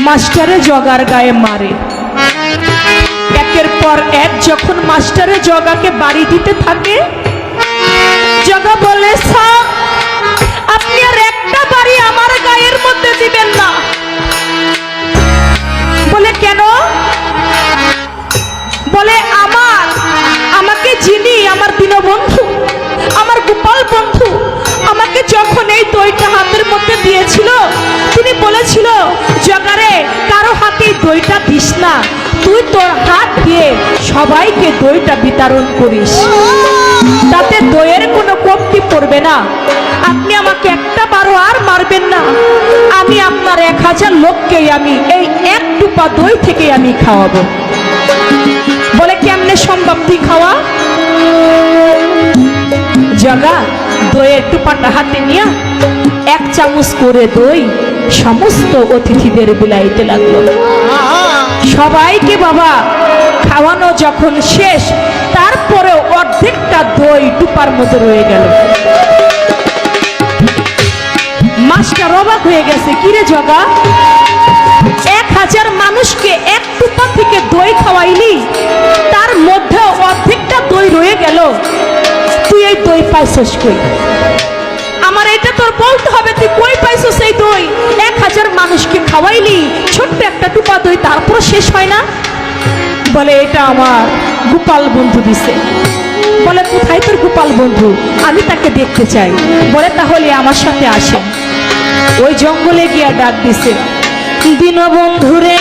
মাস্টারে jogger গায়ে মারে। একের পর এক যখন মাস্টারে জগাকে বাড়ি দিতে থাকে, জগা বলে স্যার আপনি আর একটা বাড়ি আমার গায়ের মধ্যে দিবেন না। বলে কেন? বলে আমাকে যিনি আমার দীনবন্ধু, আমার গোপাল বন্ধু আমাকে যখন এই দইটা হাতের মধ্যে দিয়েছিল, তিনি বলেছিল জগারে কারো হাতে দইটা দিস না, তুই তোর হাত দিয়ে সবাইকে দইটা বিতরণ করিস, তাতে দইয়ের কোনো কমতি পড়বে না। আপনি আমাকে একটা বারো আর মারবেন না, আমি আপনার 1000 লোককেই আমি এই এক টুপা দই থেকে আমি খাওয়াবো। বলে কেমনে সম্ভব তুই খাওয়া? জগা দইয়ের টুপাটা হাতে নিয়ে 1 চামচ করে দই সমস্ত অতিথিদের বিলাইতে লাগলো। সবাইকে বাবা খাওয়ানো যখন শেষ, তারপরে অর্ধেকটা দই টুপার মধ্যে রয়ে গেল। মাস্টার অবাক হয়ে গেছে, কিরে জগা 1000 মানুষকে এক টুপা থেকে দই খাওয়াইলি, তার মধ্যে অর্ধেকটা দই রয়ে গেল, তুই এই দই পাইছস কই? আমার এটা তোর বলতে হবে, তুই কই পাইছস এই দই? 1000 মানুষকে খাওয়াইলি, ছোট্ট একটা টুপা দই, তারপর শেষ হয় না? বলে এটা আমার গোপাল বন্ধু দিছে। বলে কোথায় তোর গোপাল বন্ধু? আমি তাকে দেখতে চাই। বলে তাহলে আমার সাথে আসেন। ওই জঙ্গলে গিয়া ডাক দিছে, দীনবন্ধু রে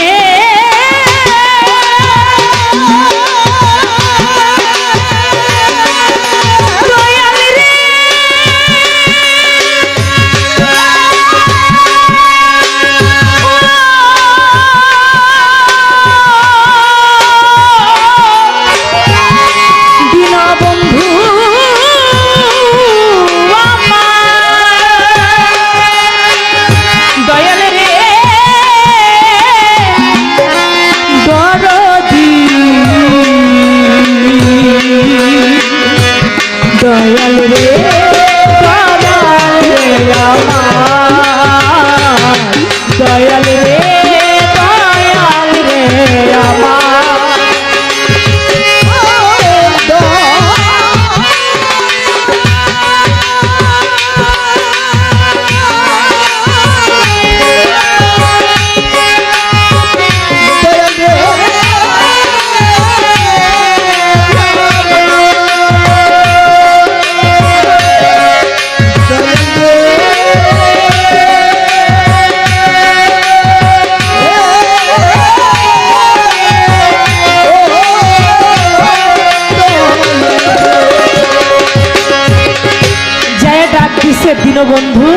দীনবন্ধু,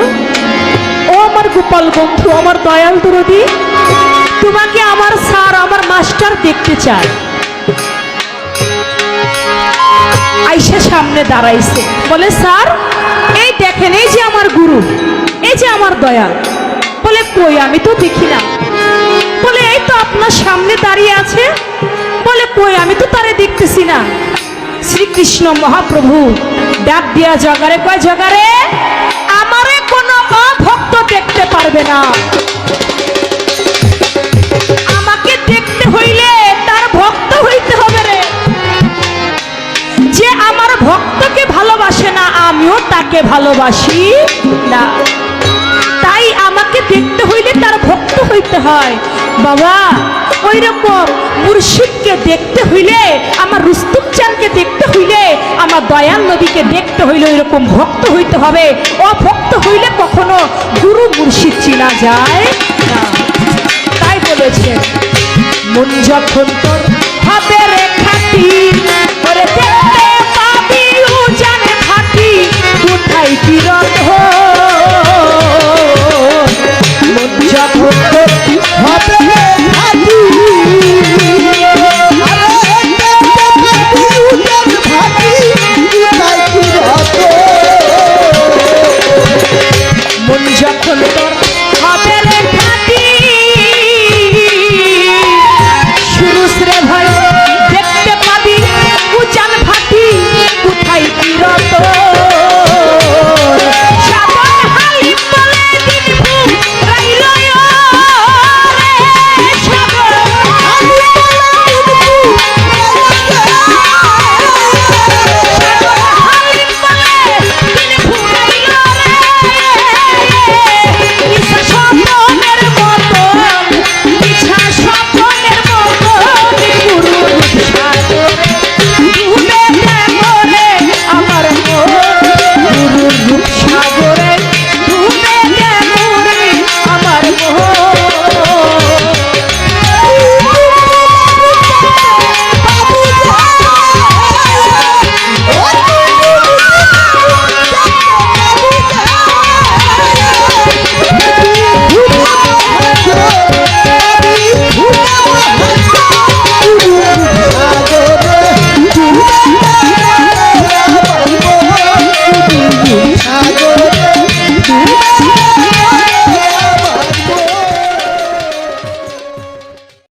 ও আমার গোপাল বন্ধু, আমার দয়াল দরদি, তোমাকে আমার স্যার আমার মাস্টার দেখতে চায়। আইসা সামনে দাঁড়াইছে, বলে স্যার এই দেখেন, এই যে আমার গুরু, এই যে আমার দয়াল। বলে কই আমি তো দেখি না। বলে এই তো আপনার সামনে দাঁড়িয়ে আছে। বলে কই আমি তো তারে দেখতেছি না। শ্রীকৃষ্ণ মহাপ্রভু ডাক দিয়া জগারে কয়, জগারে আমারে কোনো অভক্ত দেখতে পারবে না, আমাকে ভালোবাসি না। তাই আমাকে দেখতে হইলে তার ভক্ত হইতে হয় বাবা। ওই রকম মুর্শিদকে দেখতে হইলে, আমার রুস্তুম চাঁদকে দেখতে হইলে, আমার দয়াল নবীকে দেখতে হইলে ওই রকম ভক্ত হইতে হবে। অভক্ত হইলে কখনো গুরু মুর্শিদ চিনা যায় না। তাই বলেছে মন যখন তোর